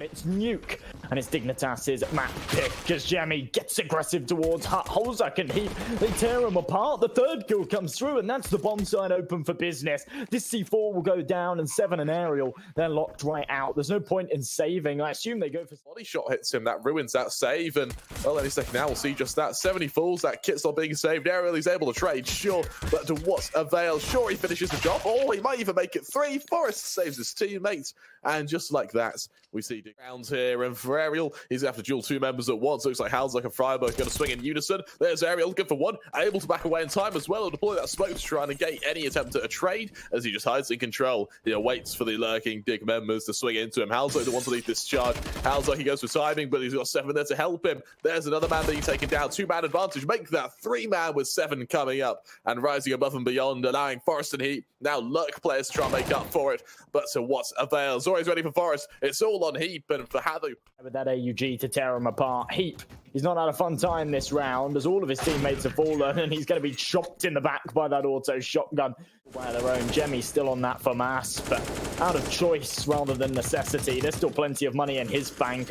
It's Nuke, and it's Dignitas' map pick as jemi gets aggressive towards hallzerk and HEAP. They tear him apart. The third kill comes through, and that's the bomb side open for business. This C4 will go down, and xseveN and Aerial, they're locked right out. There's no point in saving. I assume they go for... Body shot hits him. That ruins that save, and well, any second now we'll see just that. 70 falls. That kit's not being saved. Aerial is able to trade, sure, but to what avail? Sure, he finishes the job. Oh, he might even make it 3. Forrest saves his teammates, and just like that, we see rounds here, and for Aerial, he's going to have to duel 2 members at once. Looks like hallzerk and friberg going to swing in unison. There's Aerial looking for 1, able to back away in time as well, and deploy that smoke to try and negate any attempt at a trade, as he just hides in control. He waits for the lurking dig members to swing into him. hallzerk the one to lead this charge. hallzerk, he goes for timing, but he's got xseveN there to help him. There's another man being taken down. 2-man advantage. Make that 3-man with xseveN coming up and rising above and beyond, allowing Forrest and HEAP now lurk players to try and make up for it. But to what avail? ZOREE's ready for Forrest. It's all on HEAP, and for HAVU. With that AUG to tear him apart. HEAP, he's not had a fun time this round as all of his teammates have fallen, and he's going to be chopped in the back by that auto shotgun by their own. jemi's still on that for mass, but out of choice rather than necessity. There's still plenty of money in his bank.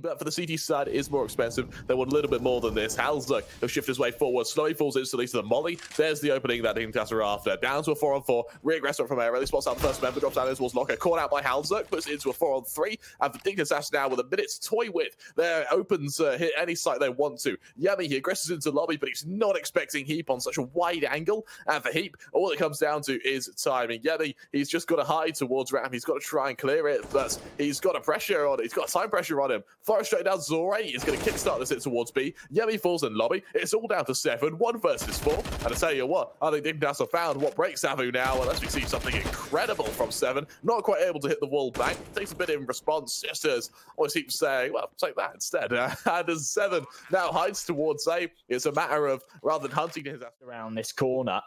But for the CT side, it is more expensive. They want a little bit more than this. hallzerk will shift his way forward. sLowi falls instantly to the molly. There's the opening that Dignitas are after. Down to a 4-on-4. Reaggressor from Aerial. He spots out the first member, drops down towards locker. Caught out by hallzerk, puts it into a 4-on-3. And for Dignitas now with a minute to toy with, there opens hit any site they want to. jemi, he aggresses into lobby, but he's not expecting HEAP on such a wide angle. And for HEAP, all it comes down to is timing. jemi, he's just got to hide towards ramp. He's got to try and clear it, but he's got a pressure on it. He's got time pressure on him. Forrest straight down. ZOREE is going to kickstart this hit towards B. jemi falls in lobby. It's all down to 7. 1 versus 4. And I tell you what, I think Dignitas have found what breaks HAVU now, unless we see something incredible from xseveN. Not quite able to hit the wall bank. Takes a bit in response, just as always HEAP saying, well, take that instead. And as xseveN now hides towards A, it's a matter of, rather than hunting his around this corner.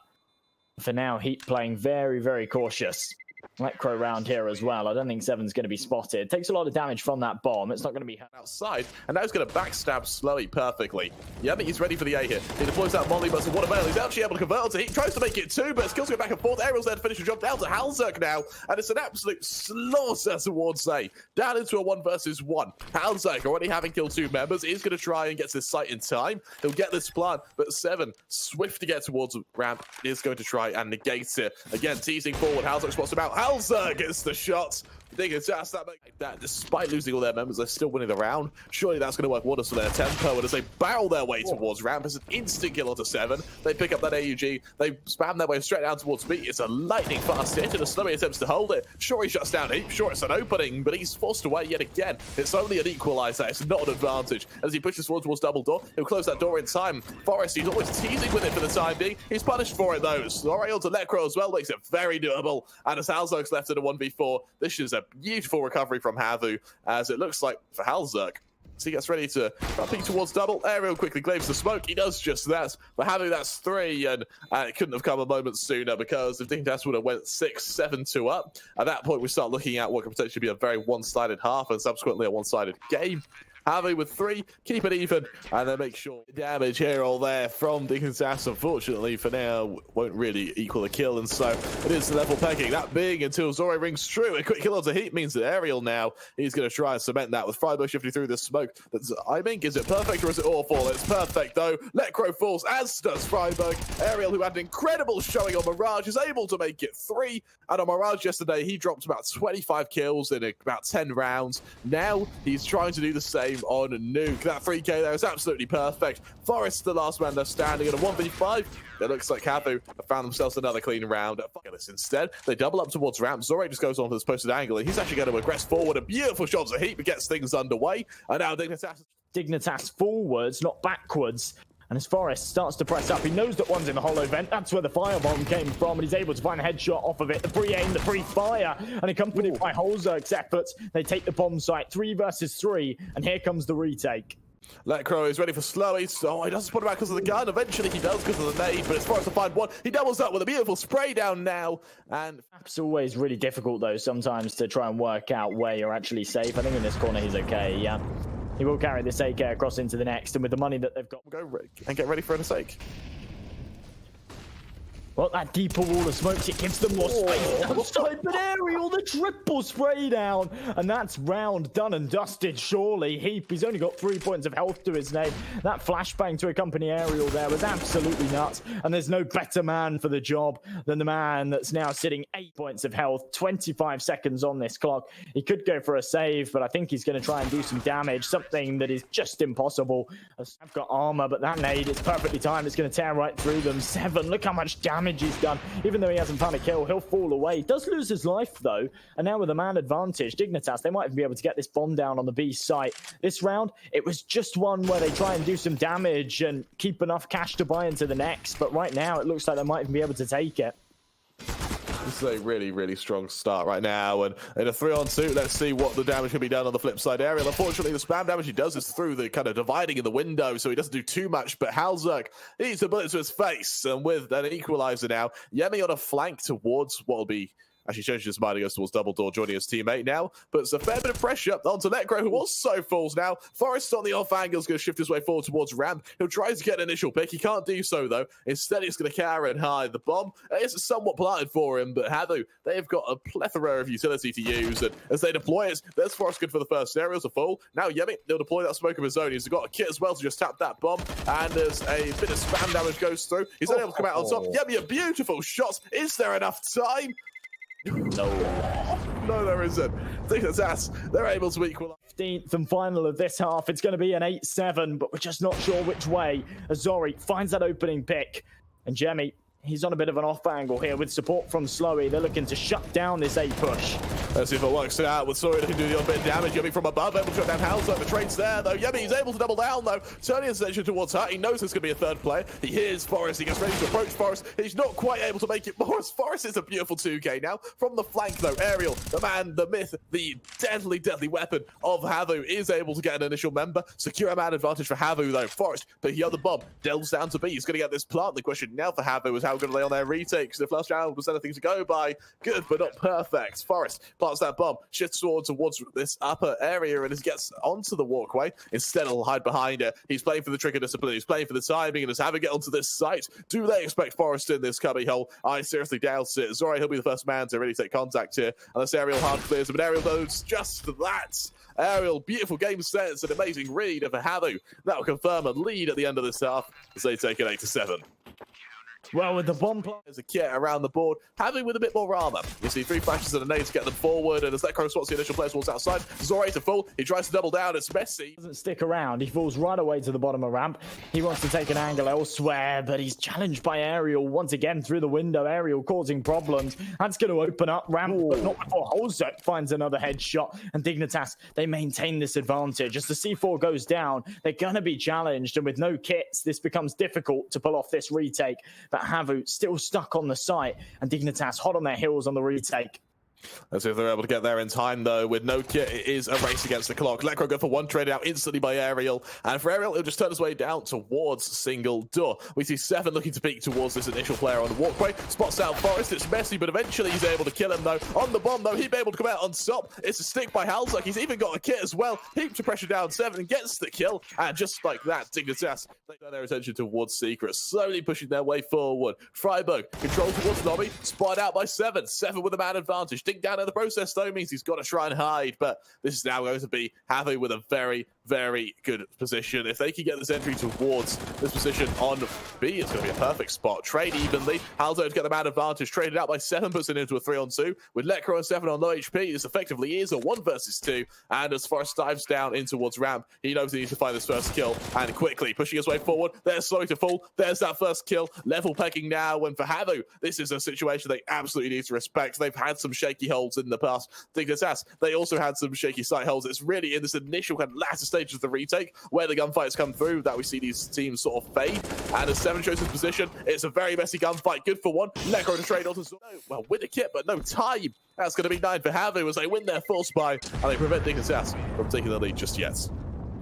For now, HEAP playing very, very cautious. Lecro round here as well. I don't think xseveN's going to be spotted. Takes a lot of damage from that bomb. It's not going to be outside, and now he's going to backstab sLowi perfectly. jemi, he's ready for the A here. He deploys that molly, but to what avail? He's actually able to convert to. He tries to make it 2, but skills go back and forth. Aerial's there to finish the job. Down to hallzerk now, and it's an absolute slaughter towards A. Down into a 1 versus 1. hallzerk, already having killed 2 members, is going to try and get to this site in time. He'll get this plant, but xseveN, swift to get towards the ramp, is going to try and negate it. Again, teasing forward. hallzerk spots him out. hallzerk gets the shot. Dignitas that despite losing all their members, they're still winning the round. Surely that's going to work wonders for their tempo. And as they barrel their way towards ramp, it's an instant kill onto xseveN. They pick up that AUG. They spam their way straight down towards B. It's a lightning fast hit, and sLowi attempts to hold it. Sure, he shuts down HEAP. Sure, it's an opening, but he's forced away yet again. It's only an equalizer. It's not an advantage. As he pushes forward towards double door, he'll close that door in time. Forrest, he's always teasing with it for the time being. He's punished for it though. ZOREE onto Lecro as well makes it very doable. And as hallzerk's left in a 1v4, this is a beautiful recovery from HAVU, as it looks like for hallzerk. So he gets ready to peek towards double. Aerial quickly claims the smoke. He does just that. For HAVU, that's 3, and it couldn't have come a moment sooner, because if Dignitas would have went 6-7-2 up, at that point we start looking at what could potentially be a very one-sided half and subsequently a one-sided game. HAVU with 3, keep it even, and then make sure damage here or there from Dignitas, unfortunately, for now, won't really equal a kill, and so it is level pegging. That being until ZOREE rings true. A quick kill onto HEAP means that Aerial now, he's going to try and cement that with friberg shifting through the smoke. That's, I think, is it perfect or is it awful? It's perfect, though. Lecro falls, as does friberg. Aerial, who had an incredible showing on Mirage, is able to make it 3, and on Mirage yesterday, he dropped about 25 kills in about 10 rounds. Now, he's trying to do the same on Nuke. That 3k there is absolutely perfect. Forrest, the last man left standing, in a 1v5. It looks like HAVU have found themselves another clean round. Fuck this instead. They double up towards ramp. ZOREE just goes on to this posted angle, and he's actually going to aggress forward. A beautiful shot to HEAP gets things underway. And now Dignitas forwards, not backwards. And as Forrest starts to press up, he knows that one's in the hollow vent. That's where the firebomb came from, and he's able to find a headshot off of it. The pre-aim, the pre-fire, and accompanied by hallzerk's efforts, they take the bomb site 3 versus 3, and here comes the retake. Lecro is ready for sLowi. So he doesn't put him out because of the gun. Eventually he does because of the nade, but it's Forrest to find 1. He doubles up with a beautiful spray down now. And it's always really difficult, though, sometimes to try and work out where you're actually safe. I think in this corner he's okay, yeah. He will carry this AK across into the next, and with the money that they've got, go and get ready for an sake. Well, that deeper wall of smokes, it gives them more space outside, but Aerial, the triple spray down. And that's round done and dusted, surely. HEAP, he's only got 3 points of health to his name. That flashbang to accompany Aerial there was absolutely nuts. And there's no better man for the job than the man that's now sitting 8 points of health, 25 seconds on this clock. He could go for a save, but I think he's going to try and do some damage, something that is just impossible. I've got armor, but that nade is perfectly timed. It's going to tear right through them. 7, look how much damage he's done. Even though he hasn't found a kill, he'll fall away. He does lose his life though, and now with a man advantage, Dignitas, they might even be able to get this bomb down on the B site. This round, it was just one where they try and do some damage and keep enough cash to buy into the next, but right now it looks like they might even be able to take it. This is a really, really strong start right now, and in a 3-on-2, let's see what the damage can be done on the flip side. Aerial, unfortunately, the spam damage he does is through the kind of dividing in the window, so he doesn't do too much, but hallzerk eats a bullet to his face, and with an equalizer now, jemi on a flank towards what will be actually changes his mind and goes towards double door, joining his teammate now. But it's a fair bit of pressure onto niko, who also falls now. Forrest on the off angle is going to shift his way forward towards ramp. He'll try to get an initial pick. He can't do so, though. Instead, he's going to carry and hide. The bomb is somewhat planted for him, but HAVU, they've got a plethora of utility to use. And as they deploy it, there's Forrest good for the first aerials a full. Now, jemi, they'll deploy that smoke of his own. He's got a kit as well to just tap that bomb. And as a bit of spam damage goes through, he's able to come out on top. jemi, a beautiful shot. Is there enough time? No, there isn't. Dignitas, they're able to equalize. 15th and final of this half. It's going to be an 8-7, but we're just not sure which way. As ZOREE finds that opening pick. And jemi, he's on a bit of an off angle here with support from sLowi. They're looking to shut down this A push. Let's see if it works out with ZOREE looking to do the odd bit of damage. jemi from above, able to shut down hallzerk. The trade's there, though. jemi, he's able to double down, though. Turning his attention towards her. He knows there's going to be a third player. He hears Forrest. He gets ready to approach Forrest. He's not quite able to make it. Forrest is a beautiful 2K now. From the flank, though, Aerial, the man, the myth, the deadly, deadly weapon of HAVU is able to get an initial member. Secure a man advantage for HAVU, though. Forrest, but he on the bomb, delves down to B. He's going to get this plant. The question now for HAVU is how good are they on their retakes? The first round was anything to go by. Good, but not perfect. Forrest plants that bomb, shifts towards this upper area, and as he gets onto the walkway, instead he'll hide behind it. He's playing for the trigger discipline. He's playing for the timing, and as HAVU get onto this site, do they expect Forrest in this cubby hole? I seriously doubt it. ZOREE, he'll be the first man to really take contact here, unless Aerial hard clears him, but Aerial knows just that. Aerial, beautiful game sense, an amazing read of HAVU. That will confirm a lead at the end of this half as they take it 8-7. Well, with the bomb there's a kit around the board, HAVU with a bit more armor. You see 3 flashes and a nade to get them forward, and as that cross spots the initial player towards outside, ZOREE to full. He tries to double down. It's messy. Doesn't stick around. He falls right away to the bottom of ramp. He wants to take an angle elsewhere, but he's challenged by Aerial once again through the window. Aerial causing problems. That's going to open up ramp, but not before hallzerk finds another headshot. And Dignitas, they maintain this advantage. As the C4 goes down, they're going to be challenged, and with no kits, this becomes difficult to pull off this retake. But HAVU still stuck on the site, and Dignitas hot on their heels on the retake. Let's see if they're able to get there in time, though. With no kit, it is a race against the clock. niko go for one, traded out instantly by Aerial. And for Aerial, he'll just turn his way down towards single door. We see 7 looking to peek towards this initial player on the walkway. Spots out Forrest. It's messy, but eventually he's able to kill him, though. On the bomb, though, he'll be able to come out on top. It's a stick by hallzerk. He's even got a kit as well. HEAP to pressure down 7 and gets the kill. And just like that, Dignitas, they turn their attention towards Secret, slowly pushing their way forward. friberg, control towards lobby, spotted out by 7. 7 with a man advantage. Dig down in the process, though, means he's got to try and hide, but this is now going to be HAVU with a very, very good position. If they can get this entry towards this position on B, it's going to be a perfect spot. Trade evenly. hallzerk get the man advantage. Traded out by 7, puts it into a 3-on-2. With niko and 7 on low HP, this effectively is a 1 versus 2. And as Forrest dives down in towards ramp, he knows he needs to find this first kill. And quickly pushing his way forward. There's sLowi to fall. There's that first kill. Level pegging now. And for HAVU, this is a situation they absolutely need to respect. They've had some shaky holds in the past. Dignitas, they also had some shaky sight holes. It's really in this initial kind of latter stages of the retake where the gunfights come through that we see these teams sort of fade. And as 7 shows his position, it's a very messy gunfight. Good for 1. niko to trade onto ZOREE. Well, with a kit, but no time. That's going to be 9 for HAVU as they win their full spy and they prevent Dignitas from taking the lead just yet.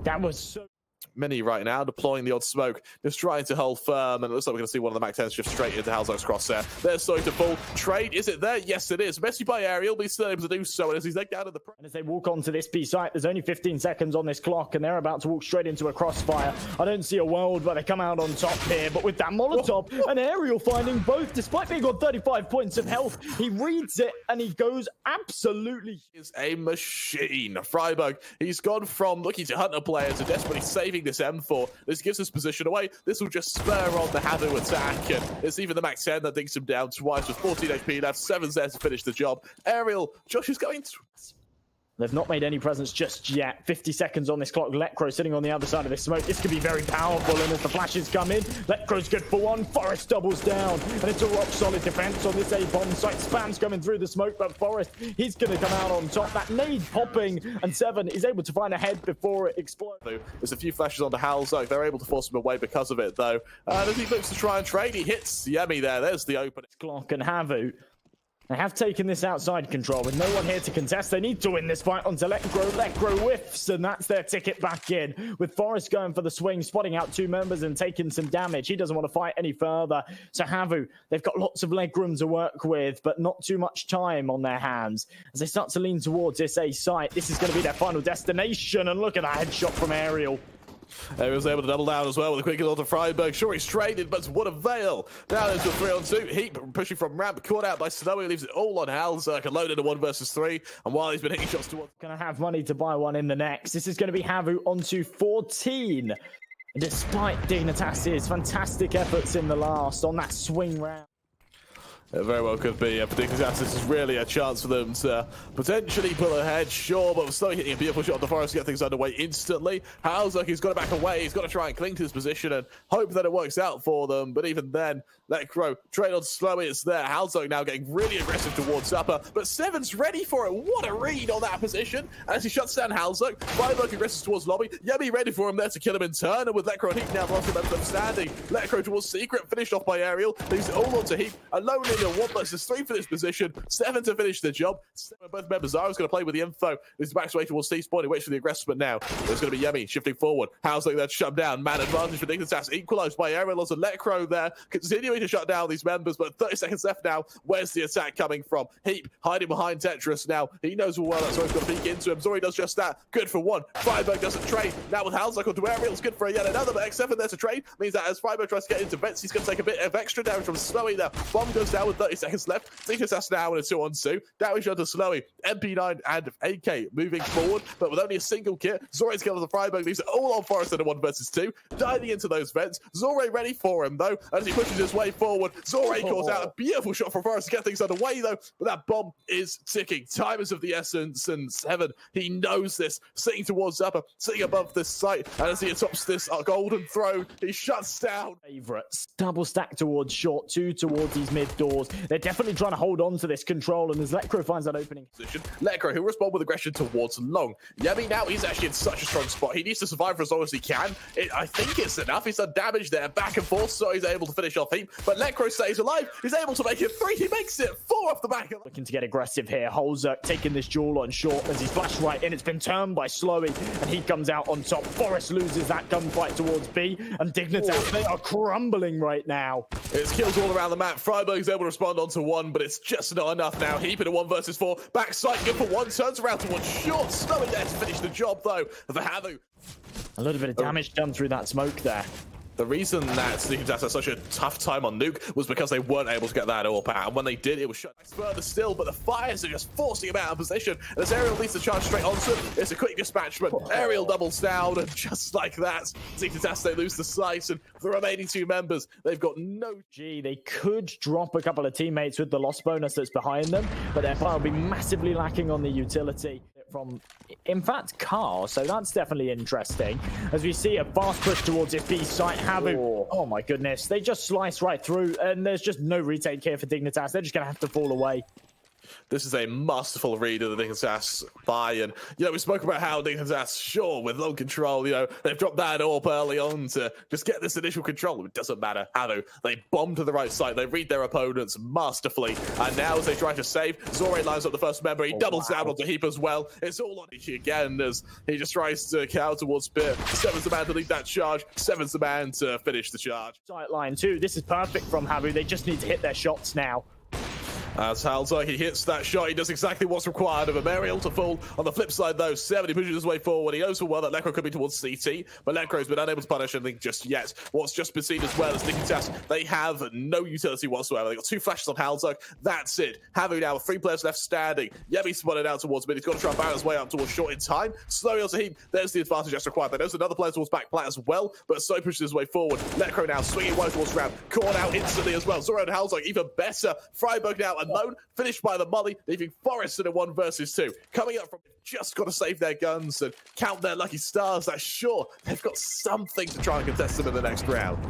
That was so... Mini right now, deploying the odd smoke, just trying to hold firm, and it looks like we're going to see one of the MAC 10s shift straight into hallzerk's crosshair. They're starting to fall. Trade, is it there? Yes, it is. Messy by Aerial, but he's still able to do so, and as he's legged out of the... And as they walk onto this B site, there's only 15 seconds on this clock, and they're about to walk straight into a crossfire. I don't see a world where they come out on top here, but with that Molotov, and Aerial finding both, despite being on 35 points of health, he reads it, and he goes absolutely... Is a machine. friberg, he's gone from looking to Hunter player to desperately saving this M4. This gives his position away. This will just spur on the HAVU attack, and it's even the MAC 10 that digs him down twice with 14 HP left. 7's there to finish the job. Aerial, Josh is going to... They've not made any presence just yet. 50 seconds on this clock. Lecro sitting on the other side of this smoke. This could be very powerful, and as the flashes come in, Lecro's good for one. Forest doubles down, and it's a rock-solid defense on this A-bomb site. Spam's coming through the smoke, but Forest, he's going to come out on top. That nade popping, and Seven is able to find a head before it explodes. There's a few flashes onto hallzerk. They're able to force him away because of it, though. And as he looks to try and trade, he hits Jemi there. There's the opening. Clock and HAVU. They have taken this outside control with no one here to contest. They need to win this fight onto Lecro. Lecro whiffs, and that's their ticket back in. With Forest going for the swing, spotting out two members and taking some damage. He doesn't want to fight any further. So HAVU, they've got lots of leg room to work with, but not too much time on their hands. As they start to lean towards this A site, this is going to be their final destination. And look at that headshot from Aerial. He was able to double down as well with a quick little to friberg. Sure, he's traded, but what avail? Now there's a 3-on-2. Heap pushing from ramp, caught out by sLowi, leaves it all on hallzerk, alone in a 1 versus 3. And while he's been hitting shots towards... Gonna have money to buy one in the next. This is going to be HAVU onto 14. And despite Dignitas' fantastic efforts in the last on that swing round. It very well could be. Dignitas, this is really a chance for them to potentially pull ahead, sure, but sLowi hitting a beautiful shot on the Forest to get things underway instantly. hallzerk, he's got to back away. He's got to try and cling to his position and hope that it works out for them. But even then, Lecro, trade on sLowi, it's there. hallzerk now getting really aggressive towards upper, but Seven's ready for it. What a read on that position. As he shuts down hallzerk, friberg aggressive towards lobby. Jemi ready for him there to kill him in turn, and with Lecro and Heap now the last two members left standing. Lecro towards Secret, finished off by Aerial. Leaves it all onto Heap, alone in a 1 versus 3 for this position. 7 to finish the job. Both members are going to play with the info. He's backs away towards Steve's point. He waits for the aggressor, but now there's going to be Jemi shifting forward. hallzerk there to shut him down. Man advantage for Dignitas. Equalized by Aerial as a Lecro there. Continuing to shut down these members, but 30 seconds left now. Where's the attack coming from? Heap hiding behind Tetris now. He knows well that's where he's going to peek into him. ZOREE does just that. Good for one. friberg doesn't trade. Now with hallzerk onto Aerial, it's good for yet another, but xseveN there to trade. Means that as friberg tries to get into vents, he's going to take a bit of extra damage from sLowi there. Bomb goes down with 30 seconds left. Dignitas now in a 2-on-2. Damage onto sLowi. MP9 and AK moving forward, but with only a single kit. ZOREE's killed the friberg, leaves it all on Forest in a 1 versus 2. Diving into those vents. ZOREE ready for him though, as he pushes his way forward. ZOREE calls out a beautiful shot from Forest to get things underway though, but that bomb is ticking. Time is of the essence, and Seven, he knows this. Sitting towards upper, sitting above this site, and as he attops this golden throne, he shuts down. Favorites. Double stack towards short, 2 towards these mid doors. They're definitely trying to hold on to this control, and as Lecro finds that opening position, Lecro, who'll respond with aggression towards long. Jemi now, he's actually in such a strong spot. He needs to survive for as long as he can. I think it's enough. He's done damage there, back and forth, so he's able to finish off Heap, but Lecro stays alive. He's able to make it 3. He makes it 4 off the back of... Looking to get aggressive here. hallzerk taking this duel on short as he's flashed right in. It's been turned by sLowi, and he comes out on top. Forest loses that gunfight towards B, and Dignitas, they are crumbling right now. It's kills all around the map. friberg is able to respond onto 1, but it's just not enough now. Heap in a 1 versus 4. Backside, good for 1. Turns around towards short. sLowi there to finish the job, though, for HAVU. A little bit of damage done through that smoke there. The reason that Dignitas had such a tough time on Nuke was because they weren't able to get that AWP out. And when they did, it was shut further still, but the fires are just forcing him out of position. And as Aerial leads the charge straight onto him, it's a quick dispatch, but Aerial doubles down, and just like that, Dignitas, they lose the sight, and the remaining 2 members, they've got no... They could drop a couple of teammates with the loss bonus that's behind them, but their fire will be massively lacking on the utility from, in fact, Car, so that's definitely interesting. As we see a fast push towards this B site, HAVU, oh my goodness, they just slice right through, and there's just no retake here for Dignitas. They're just going to have to fall away. This is a masterful read of the Dignitas buy, and we spoke about how Dignitas, sure, with low control, they've dropped that up early on to just get this initial control. It doesn't matter how they bomb to the right side, they read their opponents masterfully, and now as they try to save, ZOREE lines up the first member, he doubles down onto HEAP as well. It's all on Ichi again as he just tries to counter towards Spear. Seven's the man to lead that charge, Seven's the man to finish the charge. Sight line too, this is perfect from HAVU, they just need to hit their shots now. As hallzerk, he hits that shot, he does exactly what's required of him. Aerial to fall. On the flip side, though, 7, he pushes his way forward. He knows full well that Lekr0 could be towards CT, but Lekr0's been unable to punish anything just yet. What's just been seen as well as Dignitas, they have no utility whatsoever. They got 2 flashes on hallzerk. That's it. HAVU now with 3 players left standing. Jemi spotted out towards mid. He's got to try and barrel his way up towards short in time. Snowy onto HEAP. There's the advantage that's required. There's another player towards back plat as well, but so pushes his way forward. Lekr0 now swinging wide towards round. Caught out instantly as well. ZOREE and hallzerk even better. friberg now alone. Finished by the molly, leaving f0rest in a 1 versus 2. Coming up from just got to save their guns and count their lucky stars. That's sure they've got something to try and contest them in the next round.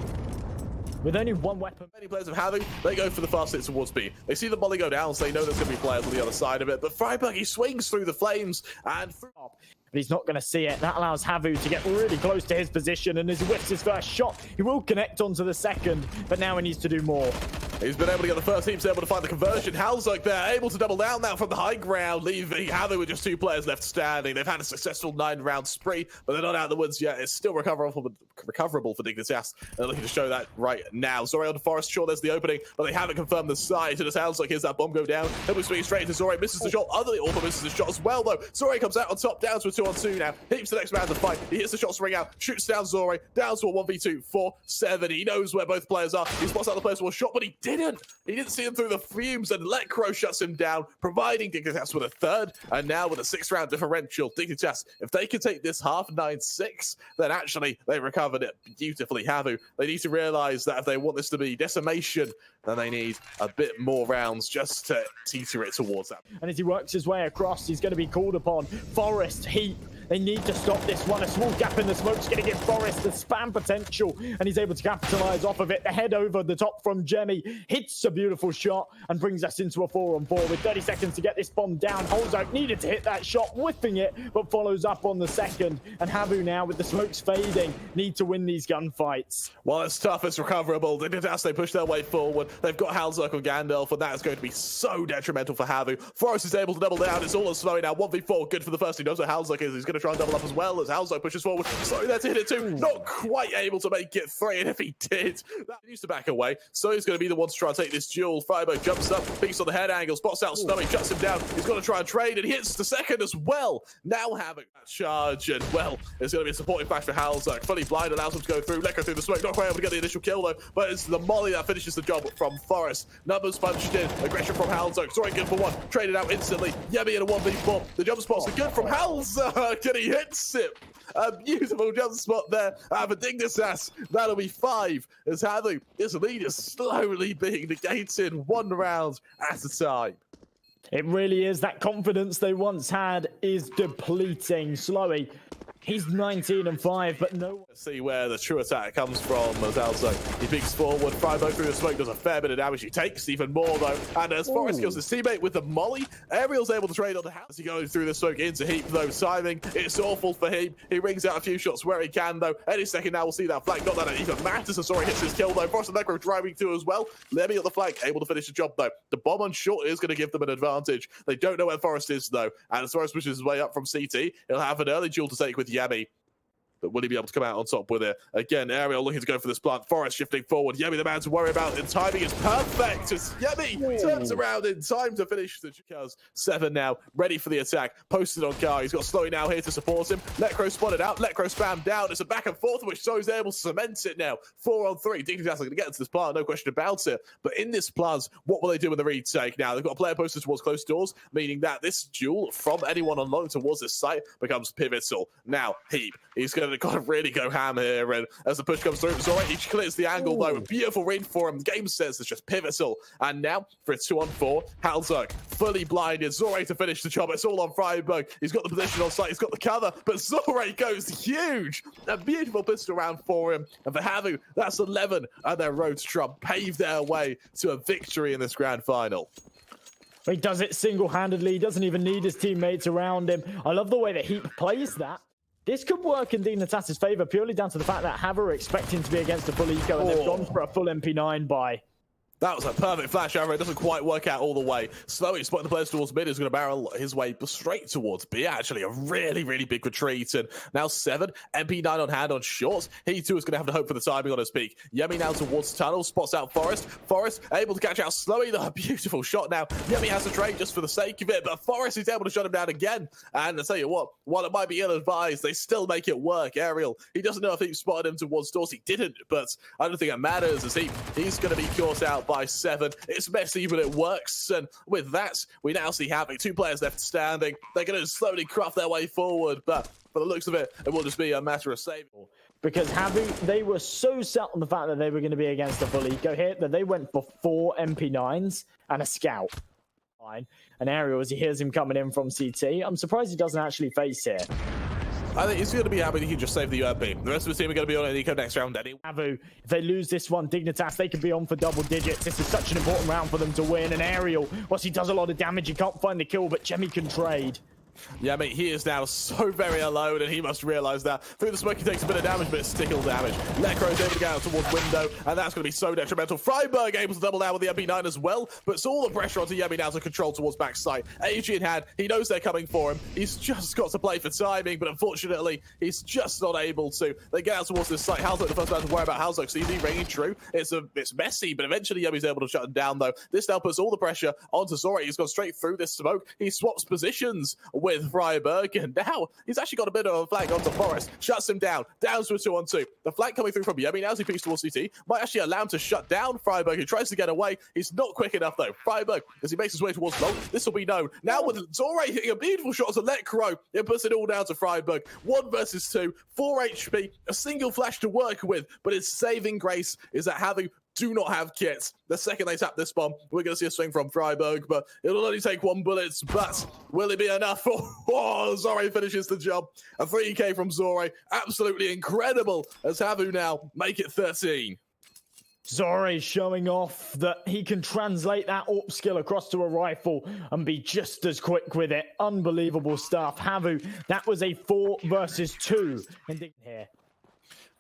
With only 1 weapon. Many players of HAVU, they go for the fast hit towards B. They see the molly go down, so they know there's going to be players on the other side of it. But friberg, he swings through the flames and through. But he's not going to see it. That allows HAVU to get really close to his position, and as he whips his first shot, he will connect onto the second, but now he needs to do more. He's been able to get the first team, able to find the conversion. hallzerk there, able to double down now from the high ground, leaving HAVU with just 2 players left standing. They've had a successful 9-round spree, but they're not out of the woods yet. It's still recoverable for Dignitas. They're looking to show that right now. ZOREE on f0rest, sure, there's the opening, but they haven't confirmed the side. So does hallzerk, here's that bomb go down. He'll be swinging straight into ZOREE, misses the shot. Otherly also misses the shot as well, though. ZOREE comes out on top, down to a 2-on-2 now. HEAP's the next man to fight. He hits the shot swing out, shoots down ZOREE, down to a 1v2 for 7. He knows where both players are. He spots out the players for a shot, but he didn't. He didn't see him through the fumes, and Lekr0 shuts him down, providing Dignitas with a 3rd. And now with a 6-round differential, Dignitas, if they can take this half 9-6, then actually they recovered it beautifully. HAVU, they need to realize that if they want this to be decimation, then they need a bit more rounds just to teeter it towards that. And as he works his way across, he's going to be called upon. f0rest, HEAP, they need to stop this one. A small gap in the smoke's going to give f0rest the spam potential, and he's able to capitalize off of it. The head over the top from Jemi hits a beautiful shot and brings us into a 4-on-4 with 30 seconds to get this bomb down. hallzerk needed to hit that shot, whiffing it, but follows up on the second. And HAVU now, with the smokes fading, need to win these gunfights. While it's tough, it's recoverable. Dignitas, they push their way forward. They've got hallzerk on Gandalf, and that is going to be so detrimental for HAVU. f0rest is able to double down. It's all on Snowy now. 1v4, good for the first. He knows where hallzerk is. He's going to try and double up as well as hallzerk pushes forward. Snowy there to hit it too. Not quite able to make it 3, and if he did, that needs to back away. So he's going to be the one to try and take this duel. friberg jumps up, peeks on the head angle, spots out Snowy, shuts him down. He's got to try and trade, and he hits the second as well. Now HAVU that charge, and well, it's going to be a supporting flash for hallzerk. Fully blind, allows him to go through. Lekr0 through the smoke, not quite able to get the initial kill though, but it's the molly that finishes the job from f0rest. Numbers punched in, aggression from hallzerk. ZOREE good for 1, traded out instantly. Jemi in a 1v4. The jump spots are good from hallzerk, and he hits it. A beautiful jump spot there for Dignitas. That'll be 5 as HAVU, this lead is slowly being negated 1 round at a time. It really is. That confidence they once had is depleting. sLowi, he's 19-5, but no. See where the true attack comes from as hallzerk. He peeks forward. friberg through the smoke does a fair bit of damage. He takes even more though. And as f0rest kills his teammate with the molly, Aerial's able to trade on the house. As he goes through the smoke into HEAP though. Timing, it's awful for HEAP. He rings out a few shots where he can though. Any second now we'll see that flag. Not that it even matters as ZOREE hits his kill though. f0rest and Lekr0 driving through as well. Jemi at the flag, able to finish the job though. The bomb on short is going to give them an advantage. They don't know where f0rest is though. And as f0rest pushes his way up from CT, he'll have an early duel to take with Jemi. But will he be able to come out on top with it? Again, Aerial looking to go for this plant. f0rest shifting forward. Jemi the man to worry about. And timing is perfect as Jemi turns around in time to finish the because 7 now, ready for the attack. Posted on Car. He's got Snowy now here to support him. Lekr0 spotted out. Lekr0 spammed down. It's a back and forth, which Snowy's able to cement it now. 4-on-3. Dignitas are going to get into this plant, no question about it. But in this plant, what will they do in the retake? Now, they've got a player posted towards close doors, meaning that this duel from anyone on loan towards this site becomes pivotal. Now, HEAP, he's going to kind of really go ham here, and as the push comes through, ZOREE, he clears the angle though. Beautiful read for him. The game sense is just pivotal. And now for a 2-on-4, hallzerk fully blinded. ZOREE to finish the job. It's all on friberg. He's got the position on site. He's got the cover, but ZOREE goes huge. A beautiful pistol round for him. And for HAVU, that's 11, and their road to Trump pave their way to a victory in this grand final. He does it single-handedly. He doesn't even need his teammates around him. I love the way that HEAP plays that. This could work in Dignitas' favor purely down to the fact that HAVU are expecting to be against a full eco, and they've gone for a full MP9 buy. That was a perfect flash over. It doesn't quite work out all the way. sLowi spotting the players towards mid. Is going to barrel his way straight towards B. Actually, a really, really big retreat. And now ZOREE, MP9 on hand on shorts. He too is going to have to hope for the timing on his peak. jemi now towards tunnel. Spots out Forest. Forest able to catch out sLowi. The beautiful shot now. jemi has to trade just for the sake of it. But Forest is able to shut him down again. And I tell you what, while it might be ill-advised, they still make it work. Aerial, he doesn't know if he spotted him towards doors. He didn't. But I don't think it matters as he's going to be caught out by ZOREE. It's messy, but it works. And with that, we now see having 2 players left standing. They're going to slowly craft their way forward, but for the looks of it, it will just be a matter of saving. Because HAVU, they were so set on the fact that they were going to be against a full eco here that they went for 4 MP9s and a scout. And Aerial, as he hears him coming in from CT, I'm surprised he doesn't actually face here. I think he's going to be happy he can just save the ULTI. The rest of the team are going to be on an eco next round anyway. HAVU, if they lose this one, Dignitas, they could be on for double digits. This is such an important round for them to win. And Aerial, whilst he does a lot of damage, he can't find the kill, but jemi can trade. Yeah, mate, he is now so very alone, and he must realize that. Through the smoke, he takes a bit of damage, but it's stickle damage. Lekro's able to get out towards window, and that's going to be so detrimental. friberg able to double down with the MP9 as well, but it's all the pressure onto jemi now to control towards backside. AG in hand, he knows they're coming for him. He's just got to play for timing, but unfortunately, he's just not able to. They get out towards this site. hallzerk, the first man to worry about hallzerk, so he's ringing true. It's messy, but eventually jemi's able to shut him down, though. This now puts all the pressure onto ZOREE. He's gone straight through this smoke. He swaps positions with friberg, and now he's actually got a bit of a flank onto Forest. Shuts him down to a 2-on-2. The flank coming through from jemi now as he peeks towards CT. Might actually allow him to shut down friberg, who tries to get away. He's not quick enough, though. friberg, as he makes his way towards long, this will be known. Now with ZOREE hitting a beautiful shot to Lekro, it puts it all down to friberg. 1 versus 2, 4 HP, a single flash to work with, but his saving grace is that HAVU do not have kits. The second they tap this bomb, we're going to see a swing from friberg, but it'll only take 1 bullet. But will it be enough? ZOREE finishes the job. A 3K from ZOREE. Absolutely incredible as HAVU now make it 13. ZOREE showing off that he can translate that AWP skill across to a rifle and be just as quick with it. Unbelievable stuff. HAVU, that was a 4 versus 2 here.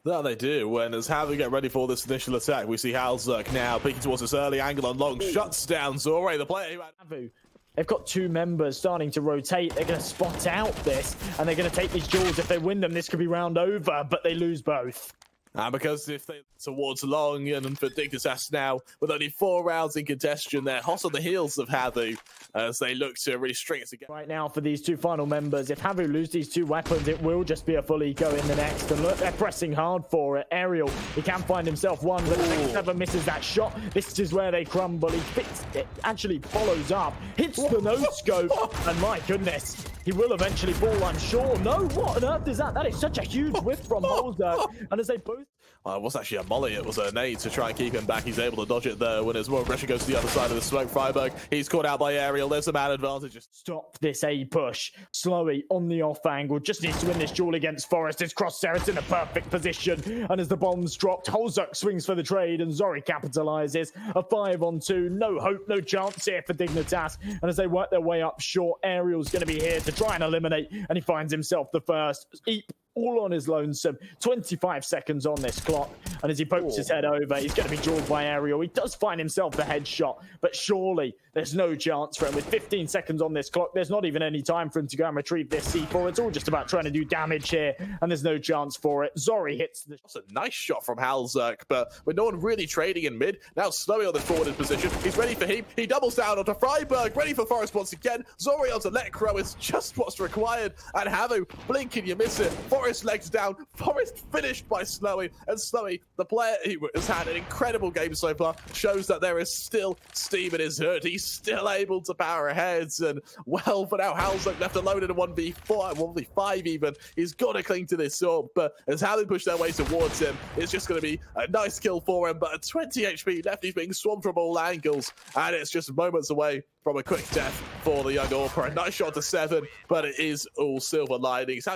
That they do, and as HAVU get ready for this initial attack, we see hallzerk now peeking towards this early angle on long, shuts down ZOREE, the player who had HAVU. They've got 2 members starting to rotate. They're going to spot out this, and they're going to take these duels. If they win them, this could be round over, but they lose both. And because if they towards long, and for Dignitas now, with only 4 rounds in contention, they're hot on the heels of HAVU as they look to really string it together. Right now for these 2 final members, if HAVU lose these 2 weapons, it will just be a full eco in the next. And look, they're pressing hard for it. Aerial, he can find himself one, but never misses that shot. This is where they crumble. He fits it, actually follows up, hits the no-scope, and my goodness, he will eventually fall, I'm sure. No, what on earth is that? That is such a huge whiff from hallzerk. And as they both... It wasn't actually a molly, it was a nade to try and keep him back. He's able to dodge it there when his more aggression goes to the other side of the smoke. friberg, he's caught out by Aerial. There's a man advantage. Stop this A push. sLowi on the off angle. Just needs to win this duel against Forest. His crosshair is in a perfect position. And as the bomb's dropped, hallzerk swings for the trade and ZOREE capitalizes. A 5-on-2. No hope, no chance here for Dignitas. And as they work their way up short, Aerial's going to be here to try and eliminate. And he finds himself the first. HEAP all on his lonesome. 25 seconds on this clock. And as he pokes his head over, he's going to be jawed by Aerial. He does find himself the headshot, but surely there's no chance for him. With 15 seconds on this clock, there's not even any time for him to go and retrieve this C4. It's all just about trying to do damage here, and there's no chance for it. ZOREE hits the... That's a nice shot from hallzerk, but with no one really trading in mid, now sLowi on the forward position. He's ready for HEAP. He doubles down onto friberg, ready for Forest once again. ZOREE onto Lekro is just what's required, and HAVU, blink and you miss it. Forest legs down. Forest finished by sLowi, and sLowi, the player who has had an incredible game so far, shows that there is still steam in his hood. He's still able to power ahead, and well, for now, hallzerk left alone in a 1v4, 1v5 even. He's got to cling to this sword, but as HAVU push their way towards him, it's just going to be a nice kill for him, but a 20 HP left. He's being swarmed from all angles, and it's just moments away from a quick death for the young AWPer. A nice shot to 7, but it is all silver linings.